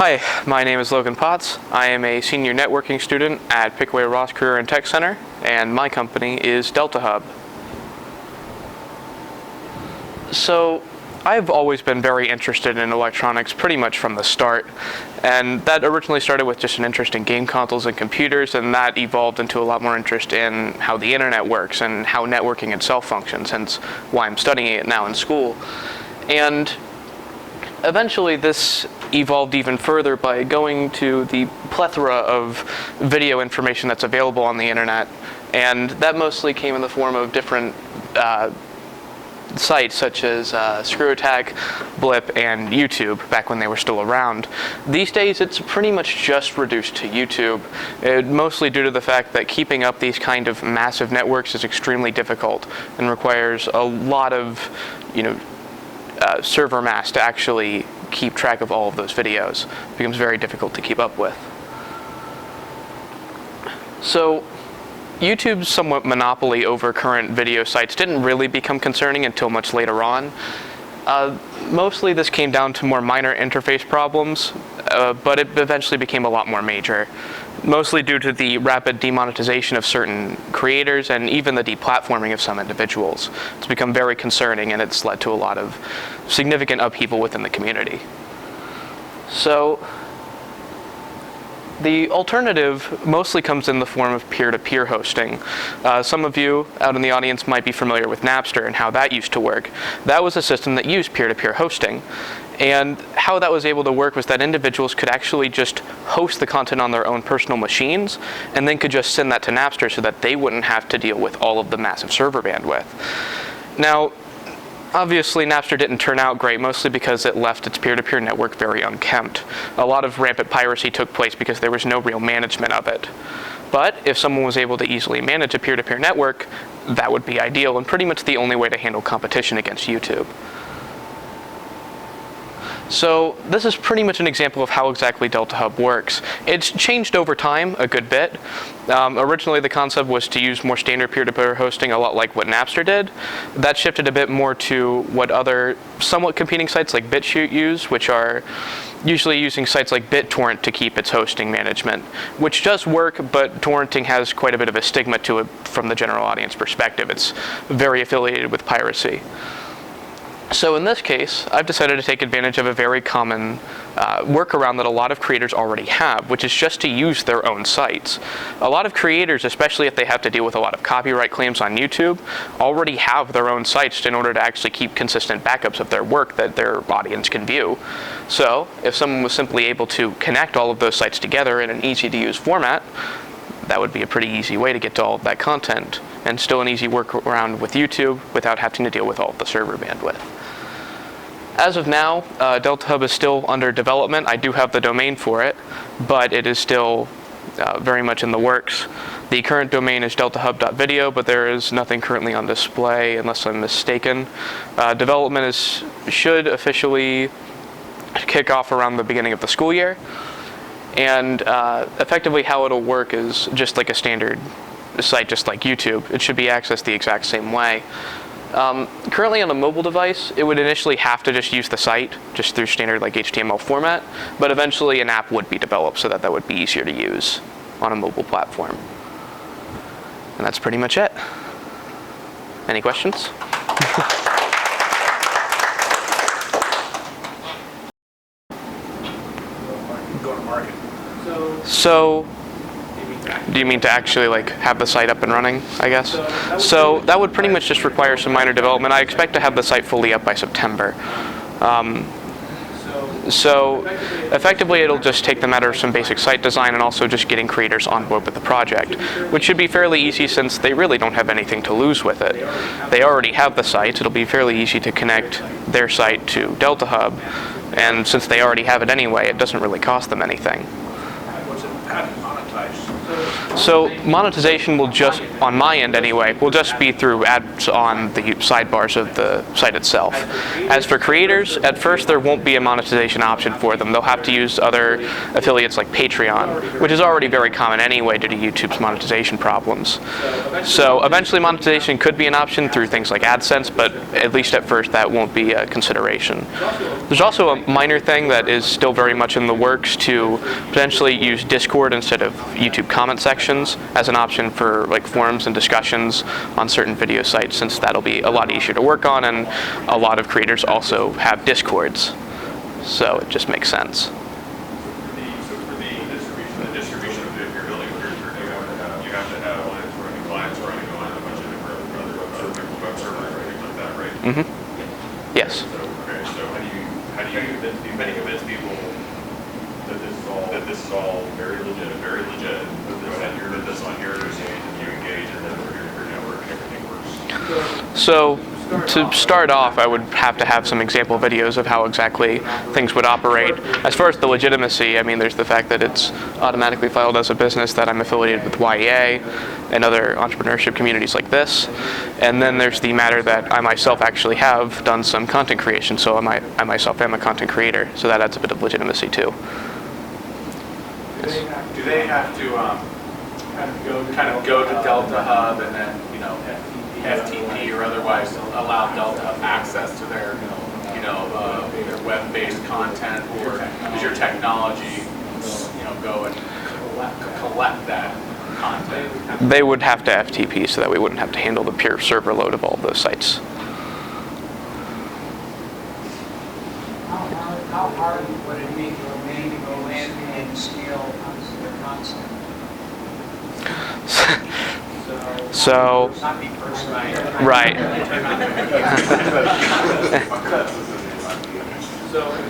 Hi, my name is Logan Potts. I am a senior networking student at Pickaway Ross Career and Tech Center, and my company is Delta Hub. So, I've always been very interested in electronics pretty much from the start, and that originally started with just an interest in game consoles and computers, and that evolved into a lot more interest in how the internet works and how networking itself functions, hence why I'm studying it now in school. And eventually this evolved even further by going to the plethora of video information that's available on the internet, and that mostly came in the form of different sites such as Screw Attack, Blip, and YouTube back when they were still around. These days it's pretty much just reduced to YouTube, mostly due to the fact that keeping up these kind of massive networks is extremely difficult and requires a lot of server mass to actually keep track of all of those videos. It becomes very difficult to keep up with. So YouTube's somewhat monopoly over current video sites didn't really become concerning until much later on. Mostly this came down to more minor interface problems, but it eventually became a lot more major, mostly due to the rapid demonetization of certain creators and even the deplatforming of some individuals. It's become very concerning, and it's led to a lot of significant upheaval within the community. So the alternative mostly comes in the form of peer-to-peer hosting. Some of you out in the audience might be familiar with Napster and how that used to work. That was a system that used peer-to-peer hosting. And how that was able to work was that individuals could actually just host the content on their own personal machines and then could just send that to Napster so that they wouldn't have to deal with all of the massive server bandwidth. Now, obviously, Napster didn't turn out great, mostly because it left its peer-to-peer network very unkempt. A lot of rampant piracy took place because there was no real management of it. But if someone was able to easily manage a peer-to-peer network, that would be ideal and pretty much the only way to handle competition against YouTube. So this is pretty much an example of how exactly Delta Hub works. It's changed over time a good bit. Originally the concept was to use more standard peer-to-peer hosting, a lot like what Napster did. That shifted a bit more to what other somewhat competing sites like BitChute use, which are usually using sites like BitTorrent to keep its hosting management, which does work, but torrenting has quite a bit of a stigma to it from the general audience perspective. It's very affiliated with piracy. So in this case, I've decided to take advantage of a very common workaround that a lot of creators already have, which is just to use their own sites. A lot of creators, especially if they have to deal with a lot of copyright claims on YouTube, already have their own sites in order to actually keep consistent backups of their work that their audience can view. So if someone was simply able to connect all of those sites together in an easy-to-use format, that would be a pretty easy way to get to all of that content, and still an easy workaround with YouTube without having to deal with all of the server bandwidth. As of now, Delta Hub is still under development. I do have the domain for it, but it is still very much in the works. The current domain is deltahub.video, but there is nothing currently on display unless I'm mistaken. Development should officially kick off around the beginning of the school year. And effectively how it'll work is just like a standard site, just like YouTube. It should be accessed the exact same way. Currently on a mobile device, it would initially have to just use the site, just through standard like HTML format, but eventually an app would be developed so that that would be easier to use on a mobile platform. And that's pretty much it. Any questions? Go to market. So, do you mean to actually have the site up and running, I guess? So that would pretty much just require some minor development. I expect to have the site fully up by September. So effectively it'll just take the matter of some basic site design and also just getting creators on board with the project, which should be fairly easy since they really don't have anything to lose with it. They already have the site. It'll be fairly easy to connect their site to Delta Hub, and since they already have it anyway, it doesn't really cost them anything. What's it monetized? So monetization will just, on my end anyway, will just be through ads on the sidebars of the site itself. As for creators, at first there won't be a monetization option for them. They'll have to use other affiliates like Patreon, which is already very common anyway due to YouTube's monetization problems. So eventually monetization could be an option through things like AdSense, but at least at first that won't be a consideration. There's also a minor thing that is still very much in the works to potentially use Discord instead of YouTube comment sections as an option for like forums and discussions on certain video sites, since that'll be a lot easier to work on, and a lot of creators also have Discords. So it just makes sense. So for the distribution of if you're building you have to have clients running on a bunch of different web servers or things like that, right? Mm-hmm. Yes. So, okay, so how do you convince people that this is all very legit, put this on your exchange and you engage, and then your network and everything works? So to start off, I would have to have some example videos of how exactly things would operate. As far as the legitimacy, I mean, there's the fact that it's automatically filed as a business, that I'm affiliated with YEA and other entrepreneurship communities like this. And then there's the matter that I myself actually have done some content creation, so I myself am a content creator, so that adds a bit of legitimacy too. Yes. Do they have to kind of go to Delta Hub and then, FTP or otherwise allow Delta Hub access to their, their web-based content, or does your technology, go and collect that content? They would have to FTP so that we wouldn't have to handle the pure server load of all of those sites. How hard would it be for a man to go in and scale their concept? So, Not me personally. right.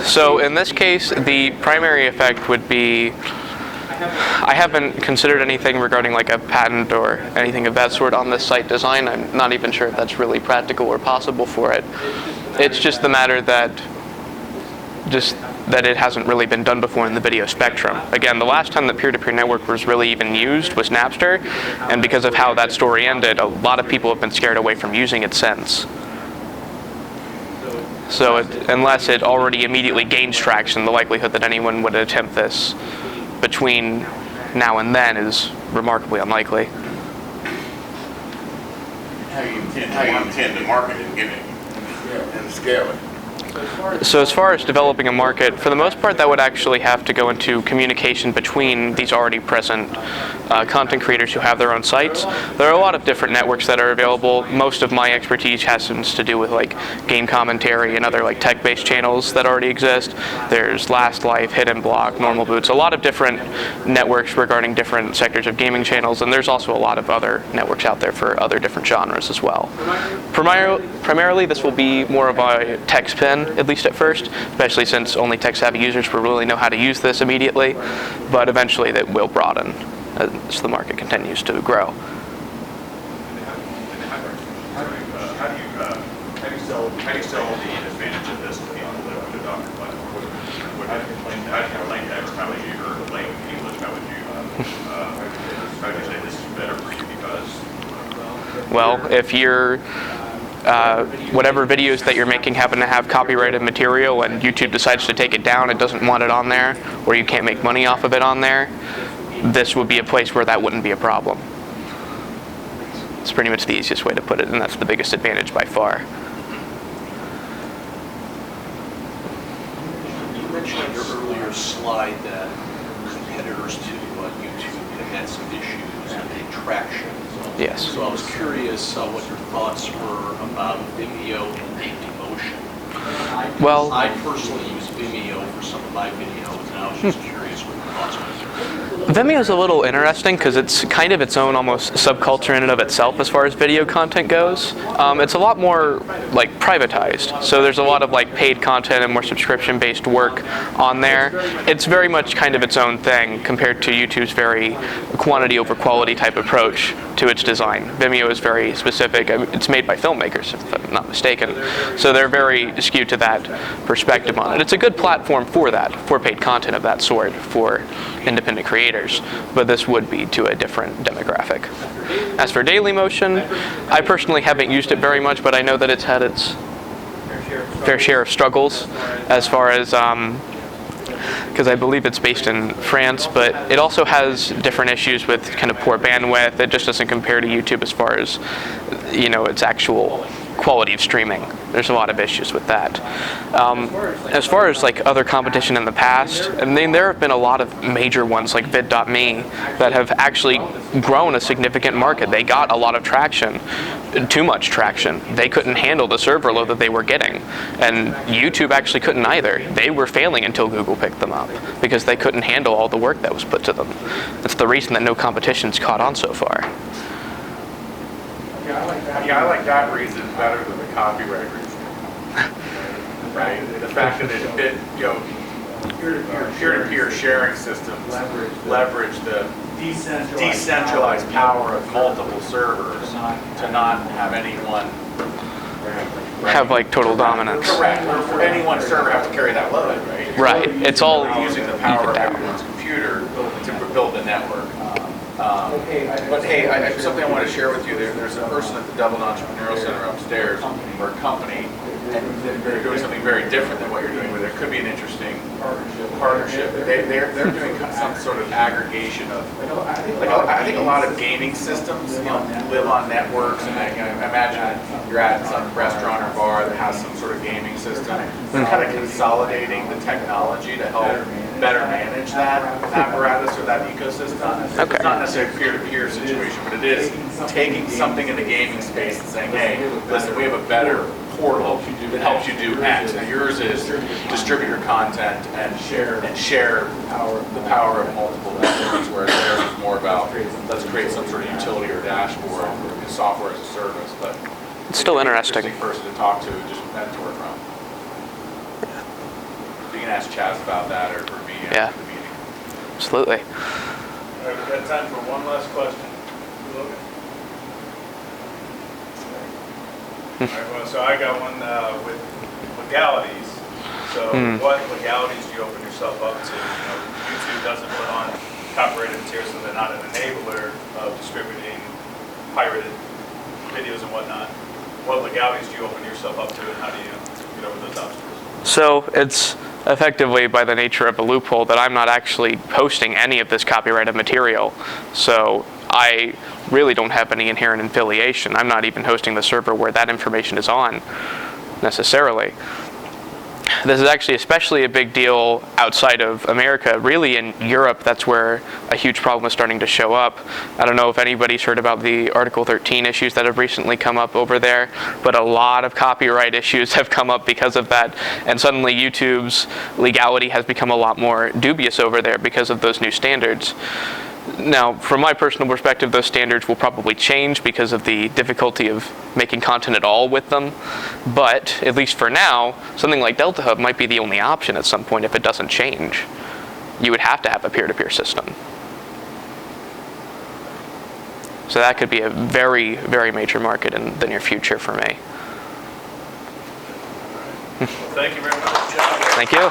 So in this case, the primary effect would be, I haven't considered anything regarding like a patent or anything of that sort on this site design. I'm not even sure if that's really practical or possible for it. It's just the matter that it hasn't really been done before in the video spectrum. Again, the last time that peer-to-peer network was really even used was Napster, and because of how that story ended, a lot of people have been scared away from using it since. So unless it already immediately gains traction, the likelihood that anyone would attempt this between now and then is remarkably unlikely. How you intend to market and get it and scale it? So as far as developing a market, for the most part that would actually have to go into communication between these already present content creators who have their own sites. There are a lot of different networks that are available. Most of my expertise has to do with like game commentary and other like tech-based channels that already exist. There's Last Life, Hidden Block, Normal Boots, a lot of different networks regarding different sectors of gaming channels, and there's also a lot of other networks out there for other different genres as well. Primarily this will be more of a tech spin, at least at first, especially since only tech-savvy users will really know how to use this immediately, but eventually that will broaden as the market continues to grow. How do you sell the advantage of this to people that would adopt your platform? How do you explain text? How would you, or plain English, how would you say this is better for you because? Well, if you're whatever videos that you're making happen to have copyrighted material and YouTube decides to take it down, it doesn't want it on there, or you can't make money off of it on there, this would be a place where that wouldn't be a problem. It's pretty much the easiest way to put it, and that's the biggest advantage by far. You mentioned on your earlier slide that competitors to YouTube have had some issues with traction. Yes. So I was curious what your thoughts were about Vimeo and Dailymotion. Well, I personally use Vimeo for some of my videos, and I was just curious what your thoughts were. Vimeo is a little interesting because it's kind of its own almost subculture in and of itself as far as video content goes. It's a lot more like privatized, so there's a lot of like paid content and more subscription-based work on there. It's very much kind of its own thing compared to YouTube's very quantity over quality type approach to its design. Vimeo is very specific. I mean, it's made by filmmakers, if I'm not mistaken, so they're very skewed to that perspective on it. It's a good platform for that, for paid content of that sort, for independent independent creators, but this would be to a different demographic. As for Dailymotion, I personally haven't used it very much, but I know that it's had its fair share of struggles as far as, because I believe it's based in France, but it also has different issues with kind of poor bandwidth. It just doesn't compare to YouTube as far as, its actual quality of streaming. There's a lot of issues with that. As far as like other competition in the past, I mean, there have been a lot of major ones like vid.me that have actually grown a significant market. They got a lot of traction, too much traction. They couldn't handle the server load that they were getting, and YouTube actually couldn't either. They were failing until Google picked them up because they couldn't handle all the work that was put to them. That's the reason that no competition's caught on so far. Yeah, I like that reason better than the copyright reason. Right? The fact that peer-to-peer sharing systems leverage the decentralized power of multiple servers to not have anyone Have like total dominance. correct, or any one server have to carry that load, right? Right. It's all Using the power of even down. everyone's computer to build the network. But hey, something I want to share with you. There's a person at the Dublin Entrepreneurial Center upstairs, or a company, and they're doing something very different than what you're doing, but it could be an interesting partnership. They're doing some sort of aggregation of, like I think a lot of gaming systems, live on networks, and I imagine you're at some restaurant or bar that has some sort of gaming system. They're kind of consolidating the technology to help better manage that apparatus or that ecosystem. Okay. It's not necessarily a peer-to-peer situation, but it is taking something in the gaming space and saying, hey, listen, we have a better portal that helps you do X. Now yours is distribute your content and share the power of multiple networks, whereas theirs is more about let's create some sort of utility or dashboard and software as a service. But It's still an interesting. person to talk to, just mentor from. You can ask Chaz about that or me Yeah. after the meeting. Absolutely. All right, we've got time for one last question. Logan? All right, well, so I got one with legalities. So what legalities do you open yourself up to? YouTube doesn't put on copyrighted material, so they're not an enabler of distributing pirated videos and whatnot. What legalities do you open yourself up to, and how do you get over those obstacles? So it's effectively by the nature of a loophole that I'm not actually posting any of this copyrighted material. So I really don't have any inherent affiliation. I'm not even hosting the server where that information is on necessarily. This is actually especially a big deal outside of America. Really in Europe, that's where a huge problem is starting to show up. I don't know if anybody's heard about the Article 13 issues that have recently come up over there, but a lot of copyright issues have come up because of that. And suddenly YouTube's legality has become a lot more dubious over there because of those new standards. Now, from my personal perspective, those standards will probably change because of the difficulty of making content at all with them. But, at least for now, something like Delta Hub might be the only option at some point if it doesn't change. You would have to have a peer-to-peer system. So that could be a very, very major market in the near future for me. Well, thank you very much, John. Thank you.